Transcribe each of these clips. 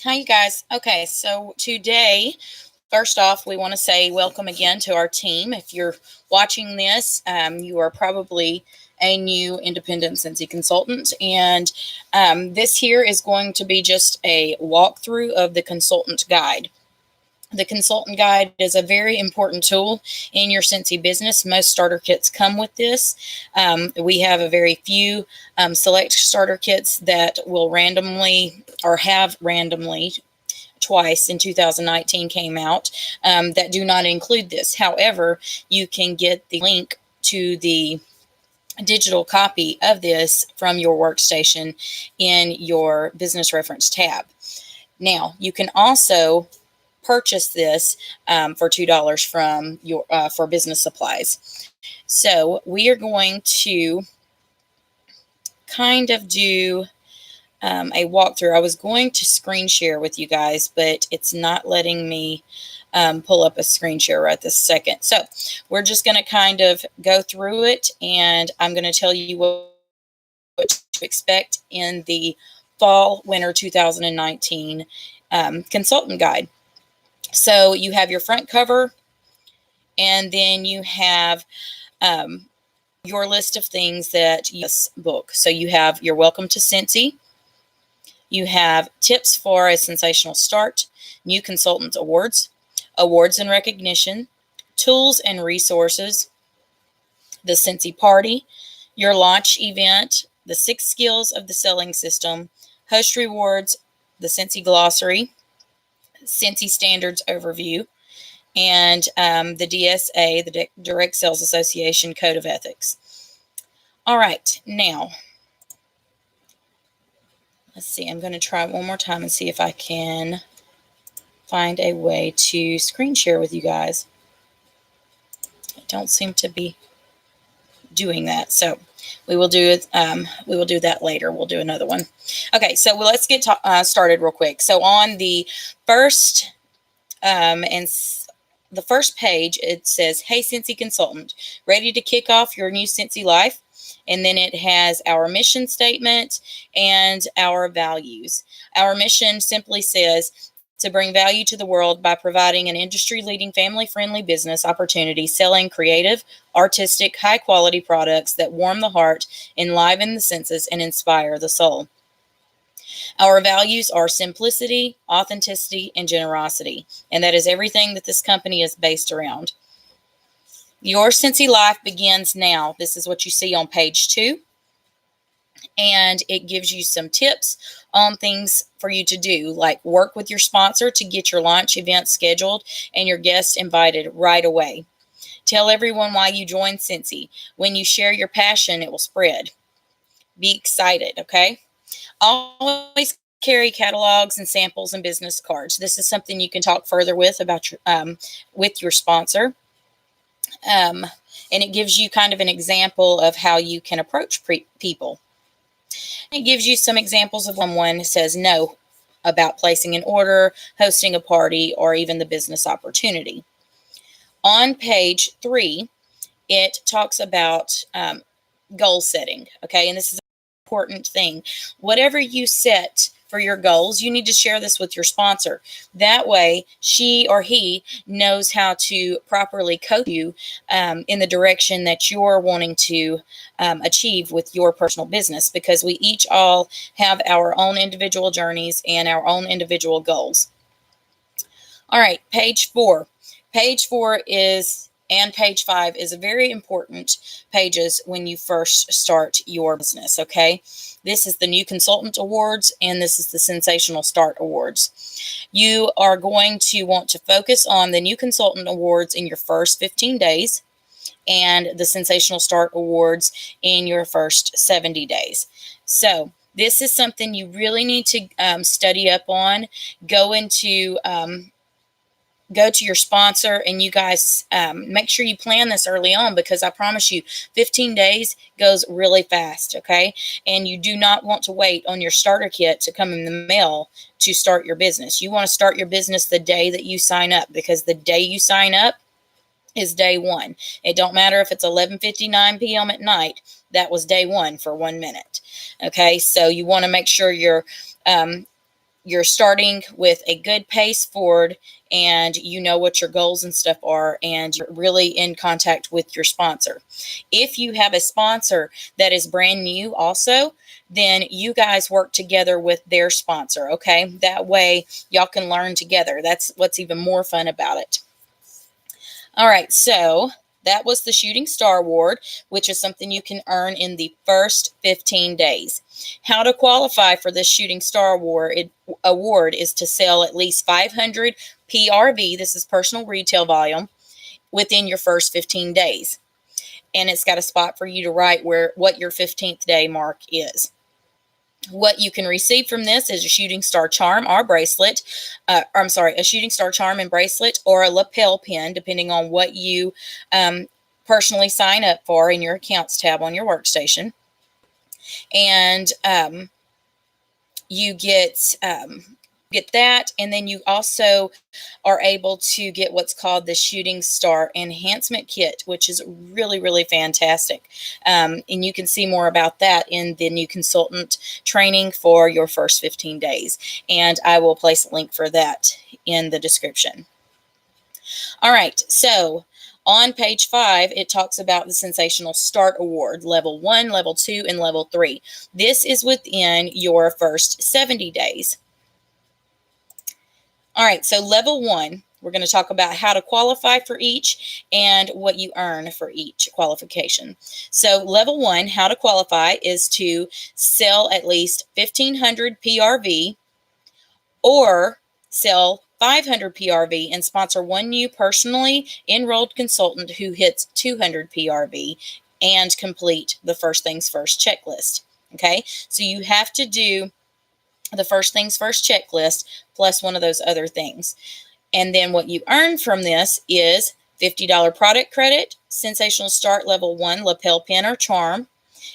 Hi, you guys. Okay, so today, first off, we want to say welcome again to our team. If you're watching this, you are probably a new independent Scentsy consultant, and this here is going to be just a walkthrough of the consultant guide. The consultant guide is a very important tool in your Scentsy business. Most starter kits come with this. We have a very few select starter kits that will randomly or have randomly twice in 2019 came out that do not include this. However, you can get the link to the digital copy of this from your workstation in your business reference tab. Now, you can also purchase this for $2 from your for business supplies. So we are going to kind of do a walkthrough. I was going to screen share with you guys, but it's not letting me pull up a screen share right this second. So we're just going to kind of go through it, and I'm going to tell you what to expect in the fall winter 2019 consultant guide. So you have your front cover, and then you have your list of things that you book. So you have your welcome to Scentsy. You have tips for a sensational start, new consultant awards, awards and recognition, tools and resources, the Scentsy party, your launch event, the 6 skills of the selling system, host rewards, the Scentsy glossary, Scentsy standards overview, and the DSA, the Direct Sales Association Code of Ethics. All right, now, let's see. I'm going to try it one more time and see if I can find a way to screen share with you guys. I don't seem to be doing that, so we will do it. We will do that later. We'll do another one. Okay, so let's get started real quick. So on the first the first page, it says, "Hey, Scentsy Consultant, ready to kick off your new Scentsy life?" And then it has our mission statement and our values. Our mission simply says to bring value to the world by providing an industry-leading family-friendly business opportunity selling creative, artistic, high-quality products that warm the heart, enliven the senses, and inspire the soul. Our values are simplicity, authenticity, and generosity, and that is everything that this company is based around. Your Scentsy life begins now. This is what you see on page 2, and it gives you some tips on things for you to do, like work with your sponsor to get your launch event scheduled and your guests invited right away. Tell everyone why you joined Scentsy. When you share your passion, it will spread. Be excited, okay? Always carry catalogs and samples and business cards. This is something you can talk further with your sponsor. And it gives you kind of an example of how you can approach people. It gives you some examples of when someone says no about placing an order, hosting a party, or even the business opportunity. On page 3, it talks about goal setting, okay? And this is an important thing. Whatever you set for your goals, you need to share this with your sponsor. That way, she or he knows how to properly coach you in the direction that you're wanting to achieve with your personal business, because we each all have our own individual journeys and our own individual goals. All right, page 4. Page 4 and page 5 is a very important pages when you first start your business, okay? This is the New Consultant Awards, and this is the Sensational Start Awards. You are going to want to focus on the New Consultant Awards in your first 15 days and the Sensational Start Awards in your first 70 days. So this is something you really need to study up on. Go to your sponsor, and you guys make sure you plan this early on, because I promise you 15 days goes really fast, okay? And you do not want to wait on your starter kit to come in the mail to start your business. You want to start your business the day that you sign up, because the day you sign up is day one. It don't matter if it's 11:59 p.m. at night. That was day one for 1 minute, okay? So you want to make sure you're you're starting with a good pace forward, and you know what your goals and stuff are, and you're really in contact with your sponsor. If you have a sponsor that is brand new also, then you guys work together with their sponsor, okay? That way y'all can learn together. That's what's even more fun about it. All right, so that was the Shooting Star Award, which is something you can earn in the first 15 days. How to qualify for this Shooting Star award is to sell at least 500 PRV, this is personal retail volume, within your first 15 days. And it's got a spot for you to write what your 15th day mark is. What you can receive from this is a shooting star charm or bracelet. A shooting star charm and bracelet, or a lapel pin, depending on what you personally sign up for in your accounts tab on your workstation. And you get that, and then you also are able to get what's called the Shooting Star Enhancement Kit, which is really, really fantastic. And you can see more about that in the new consultant training for your first 15 days. And I will place a link for that in the description. All right, so on page 5, it talks about the Sensational Start Award, level 1, level 2, and level 3. This is within your first 70 days. All right, so level 1, we're going to talk about how to qualify for each and what you earn for each qualification. So level 1, how to qualify, is to sell at least 1,500 PRV or sell 500 PRV and sponsor one new personally enrolled consultant who hits 200 PRV and complete the First Things First checklist. Okay, so you have to do the First Things First checklist plus one of those other things. And then what you earn from this is $50 product credit, Sensational Start Level 1 lapel pin or charm,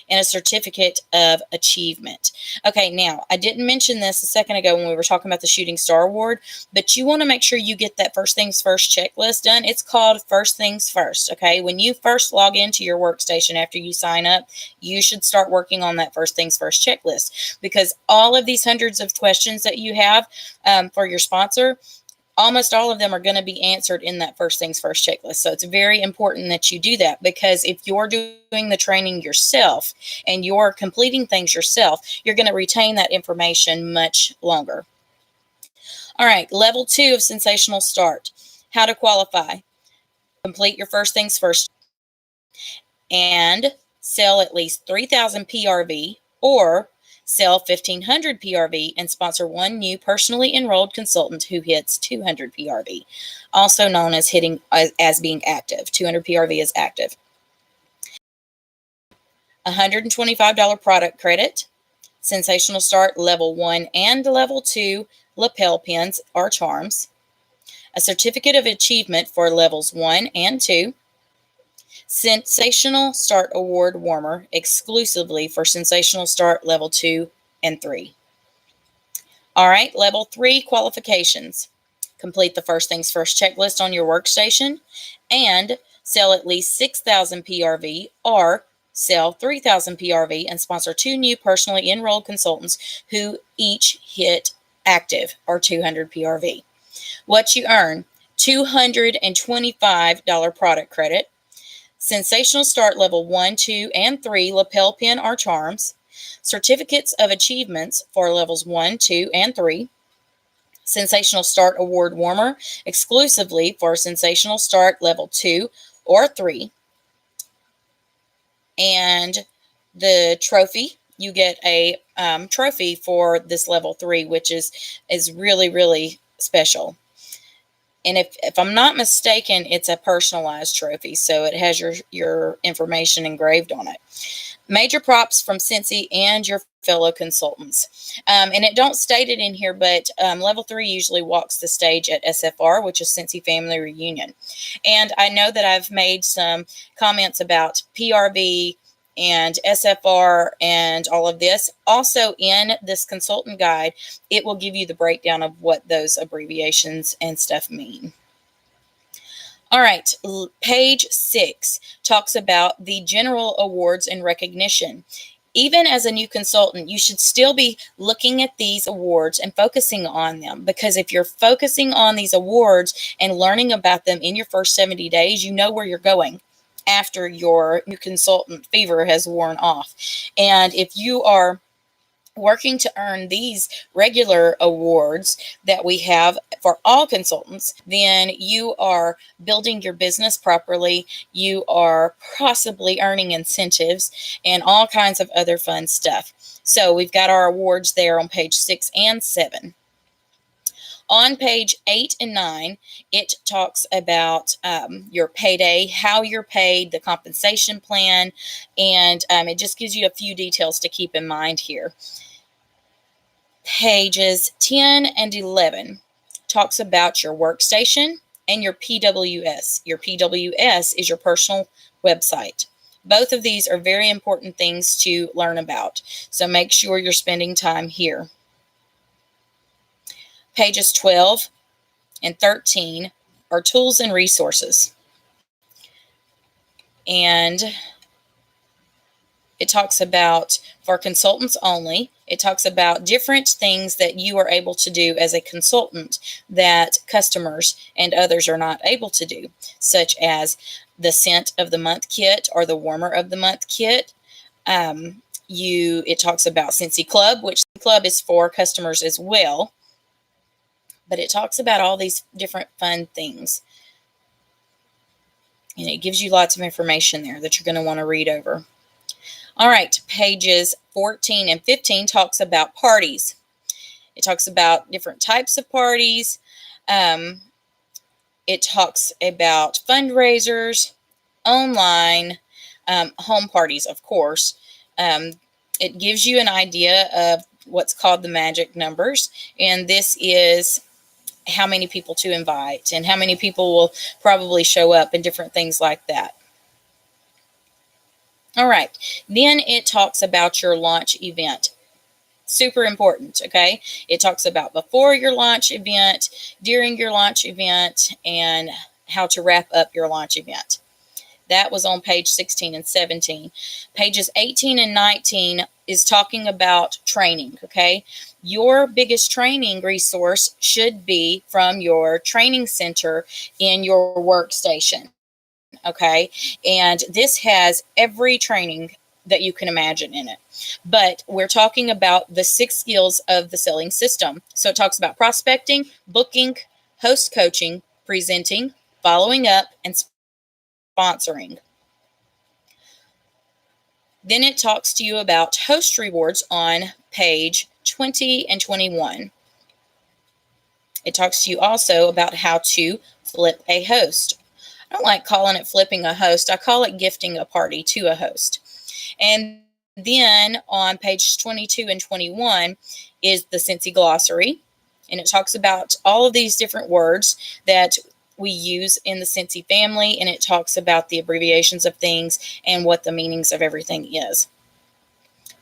and a certificate of achievement. Okay, now, I didn't mention this a second ago when we were talking about the Shooting Star Award, but you want to make sure you get that First Things First checklist done. It's called First Things First, okay? When you first log into your workstation after you sign up, you should start working on that First Things First checklist, because all of these hundreds of questions that you have for your sponsor, almost all of them are going to be answered in that First Things First checklist. So it's very important that you do that, because if you're doing the training yourself and you're completing things yourself, you're going to retain that information much longer. All right, level 2 of Sensational Start, how to qualify. Complete your First Things First and sell at least 3,000 PRV or sell 1,500 PRV and sponsor one new personally enrolled consultant who hits 200 PRV, also known as being active. 200 PRV is active. $125 product credit, Sensational Start Level 1 and Level 2 lapel pins or charms, a certificate of achievement for levels 1 and 2, Sensational Start Award warmer exclusively for Sensational Start Level 2 and 3. All right, Level 3 qualifications. Complete the First Things First checklist on your workstation and sell at least 6,000 PRV or sell 3,000 PRV and sponsor two new personally enrolled consultants who each hit active or 200 PRV. What you earn: $225 product credit, Sensational Start Level 1, 2, and 3 lapel pin or charms, certificates of achievements for levels 1, 2, and 3, Sensational Start Award warmer exclusively for Sensational Start Level 2 or 3, and the trophy. You get a trophy for this Level 3, which is really, really special. And if I'm not mistaken, it's a personalized trophy, so it has your information engraved on it. Major props from Scentsy and your fellow consultants. And it don't state it in here, but Level 3 usually walks the stage at SFR, which is Scentsy Family Reunion. And I know that I've made some comments about PRV and SFR and all of this. Also, in this consultant guide, it will give you the breakdown of what those abbreviations and stuff mean. All right, page 6 talks about the general awards and recognition. even as a new consultant, you should still be looking at these awards and focusing on them, because if you're focusing on these awards and learning about them in your first 70 days, you know where you're going after your new consultant fever has worn off. And if you are working to earn these regular awards that we have for all consultants, then you are building your business properly. You are possibly earning incentives and all kinds of other fun stuff. So we've got our awards there on page 6 and 7. On page 8 and 9, it talks about your payday, how you're paid, the compensation plan, and it just gives you a few details to keep in mind here. Pages 10 and 11 talks about your workstation and your PWS. Your PWS is your personal website. Both of these are very important things to learn about, so make sure you're spending time here. Pages 12 and 13 are tools and resources. And it talks about, for consultants only, it talks about different things that you are able to do as a consultant that customers and others are not able to do, such as the scent of the month kit or the warmer of the month kit. It talks about Scentsy Club, which club is for customers as well, but it talks about all these different fun things. And it gives you lots of information there that you're going to want to read over. All right, pages 14 and 15 talks about parties. It talks about different types of parties. It talks about fundraisers, online, home parties, of course. It gives you an idea of what's called the magic numbers, and this is how many people to invite and how many people will probably show up and different things like that. All right, then it talks about your launch event. Super important, okay? It talks about before your launch event, during your launch event, and how to wrap up your launch event. That was on page 16 and 17. Pages 18 and 19 is talking about training, okay? Your biggest training resource should be from your training center in your workstation. Okay, and this has every training that you can imagine in it. But we're talking about the 6 skills of the selling system. So it talks about prospecting, booking, host coaching, presenting, following up, and sponsoring. Then it talks to you about host rewards on page 20 and 21. It talks to you also about how to flip a host. I don't like calling it flipping a host. I call it gifting a party to a host. And then on page 22 and 21 is the Scentsy glossary. And it talks about all of these different words that we use in the Scentsy family. And it talks about the abbreviations of things and what the meanings of everything is.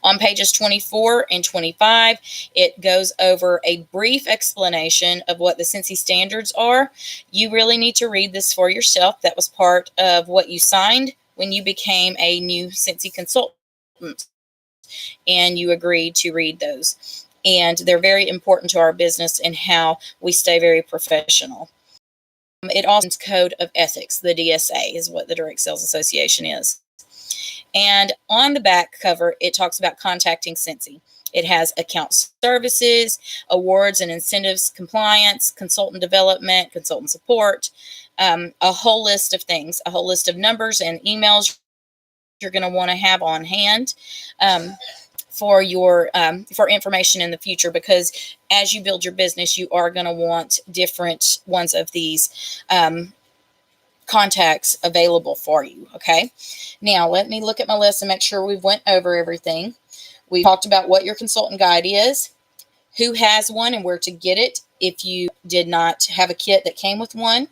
On pages 24 and 25, it goes over a brief explanation of what the Scentsy standards are. You really need to read this for yourself. That was part of what you signed when you became a new Scentsy consultant, and you agreed to read those. And they're very important to our business and how we stay very professional. It also is Code of Ethics, the DSA is what the Direct Sales Association is. And on the back cover, it talks about contacting Scentsy. It has account services, awards and incentives, compliance, consultant development, consultant support, a whole list of things, a whole list of numbers and emails you're going to want to have on hand for information in the future, because as you build your business, you are going to want different ones of these contacts available for you. Okay, now let me look at my list and make sure we've went over everything. We talked about what your consultant guide is, who has one, and where to get it if you did not have a kit that came with one.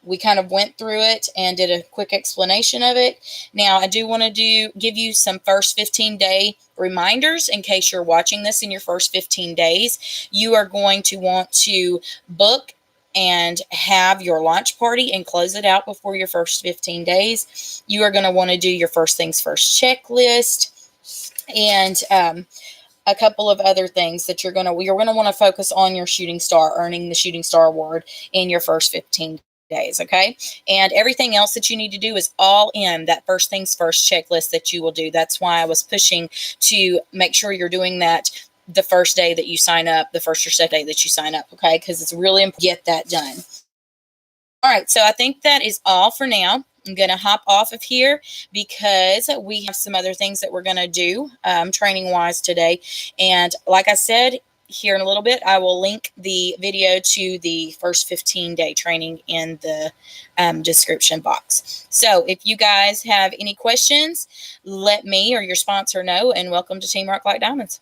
We kind of went through it and did a quick explanation of it. Now I do want to give you some first 15-day reminders in case you're watching this in your first 15 days. You are going to want to book and have your launch party and close it out before your first 15 days, you are going to want to do your first things first checklist, and a couple of other things that you're going to want to focus on your shooting star, earning the shooting star award in your first 15 days. Okay. And everything else that you need to do is all in that first things first checklist that you will do. That's why I was pushing to make sure you're doing that the first day that you sign up, the first or second day that you sign up. Okay. Because it's really important to get that done. All right, so I think that is all for now. I'm going to hop off of here because we have some other things that we're going to do training-wise today. And like I said, here in a little bit, I will link the video to the first 15-day training in the description box. So if you guys have any questions, let me or your sponsor know, and welcome to Team Rock Like Diamonds.